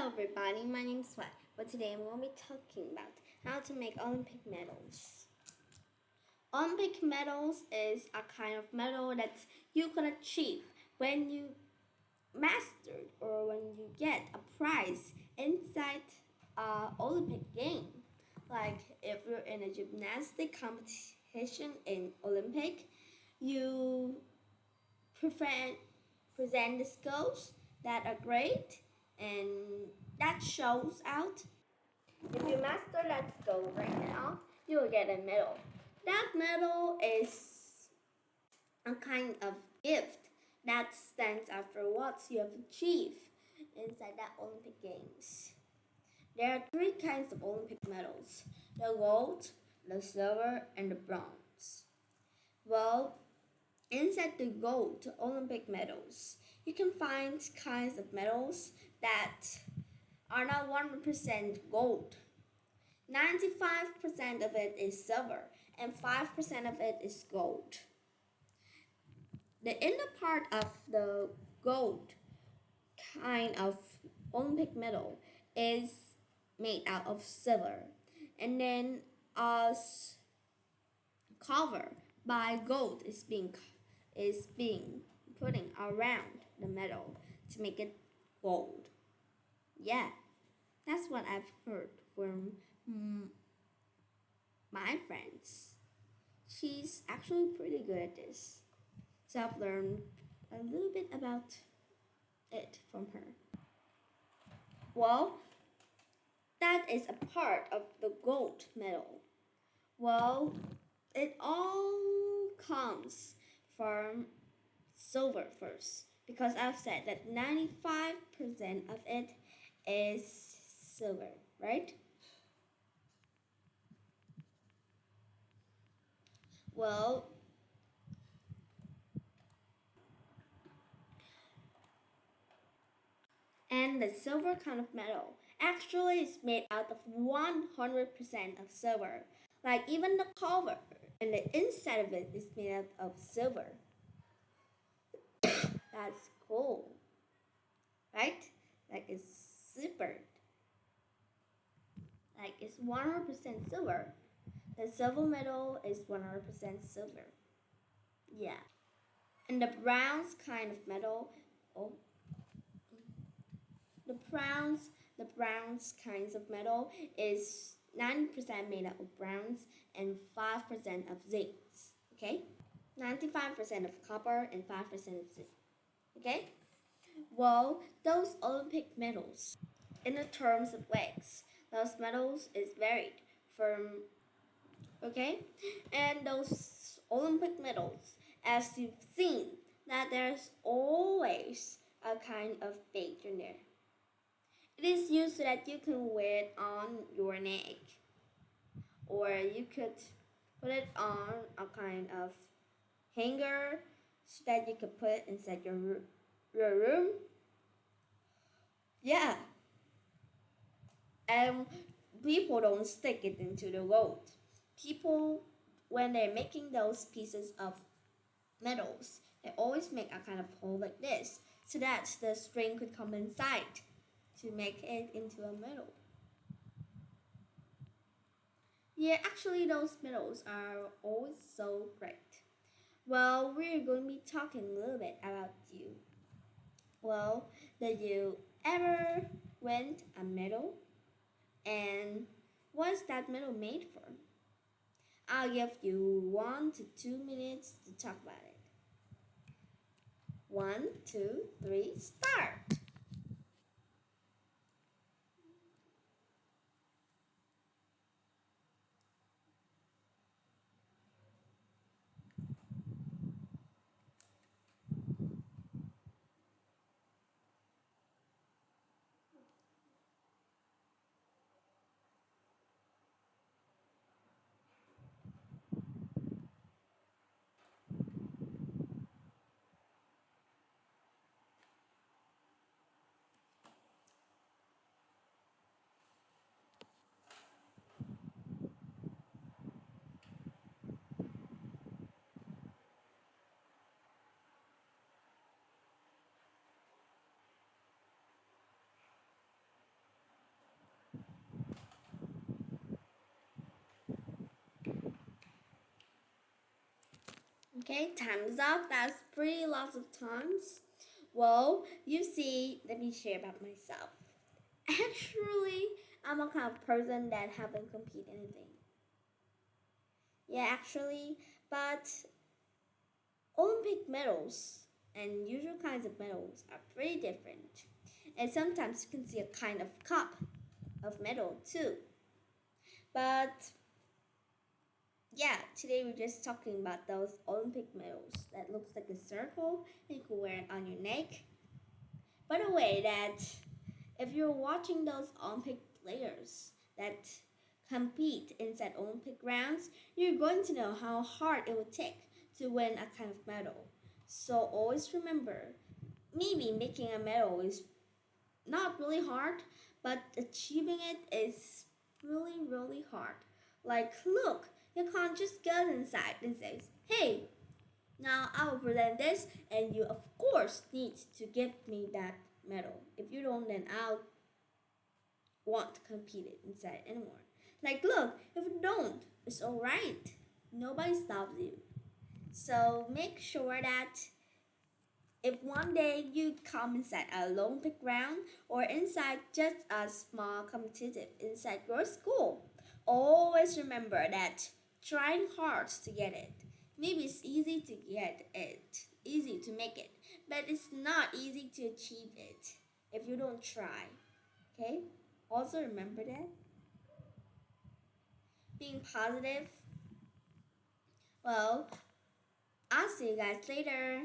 everybody, my name is Sweat, but today I'm going to be talking about how to make Olympic medals. Olympic medals is a kind of medal that you can achieve when you mastered or when you get a prize inside a Olympic game. Like if you're in a gymnastic competition in Olympic, you present the skills that are great and that shows out. If you master that skill right now, you will get a medal. That medal is a kind of gift that stands out for what you have achieved inside the Olympic Games. There are three kinds of Olympic medals: the gold, the silver, and the bronze. Well, inside the gold Olympic medals, you can find kinds of medals that are not 100% gold. 95% of it is silver and 5% of it is gold. The inner part of the gold kind of Olympic medal is made out of silver, and then as cover by gold is being putting around the medal to make it gold. Yeah, that's what I've heard from my friends. She's actually pretty good at this. So I've learned a little bit about it from her. Well, that is a part of the gold medal. Well, it all comes from silver first because I've said that 95% of it is silver, right? Well, and the silver kind of metal actually is made out of 100% of silver. Like even the cover and the inside of it is made out of silver. That's cool, right? Like it's super. Like it's 100% silver. The silver medal is 100% silver. Yeah. And the bronze kind of metal, oh, the bronze kinds of metal is 90% made up of bronze and 5% of zincs. Okay? 95% of copper and 5% of zinc. Okay? Well, those Olympic medals, in the terms of weights, those medals is varied from, okay? And those Olympic medals, as you've seen, that there's always a kind of badge in there. It is used so that you can wear it on your neck, or you could put it on a kind of hanger so that you could put it inside your room. Yeah, and people don't stick it into the road. People, when they're making those pieces of metals, they always make a kind of hole like this so that the string could come inside to make it into a metal. Yeah, actually, those metals are always so great. Well, we're going to be talking a little bit about you. Well, did you ever win a medal? And what's that medal made for? I'll give you 1 to 2 minutes to talk about it. 1, 2, 3, start! Okay, time's up. That's pretty lots of times. Well, you see, let me share about myself. Actually, I'm a kind of person that haven't competed anything. Yeah, actually, but Olympic medals and usual kinds of medals are pretty different. And sometimes you can see a kind of cup of medal too. But yeah, today we're just talking about those Olympic medals that looks like a circle and you can wear it on your neck. By the way, that if you're watching those Olympic players that compete inside Olympic grounds, you're going to know how hard it would take to win a kind of medal. So always remember, maybe making a medal is not really hard, but achieving it is really, really hard. Like, look, you can't just go inside and say, hey, now I will present this, and you, of course, need to give me that medal. If you don't, then I'll want to compete it inside anymore. Like, look, if you don't, it's alright. Nobody stops you. So make sure that if one day you come inside a Olympic ground or inside just a small competitive inside your school, always remember that trying hard to get it. Maybe it's easy to get it, easy to make it, but it's not easy to achieve it if you don't try. Okay? Also remember that. Being positive. Well, I'll see you guys later.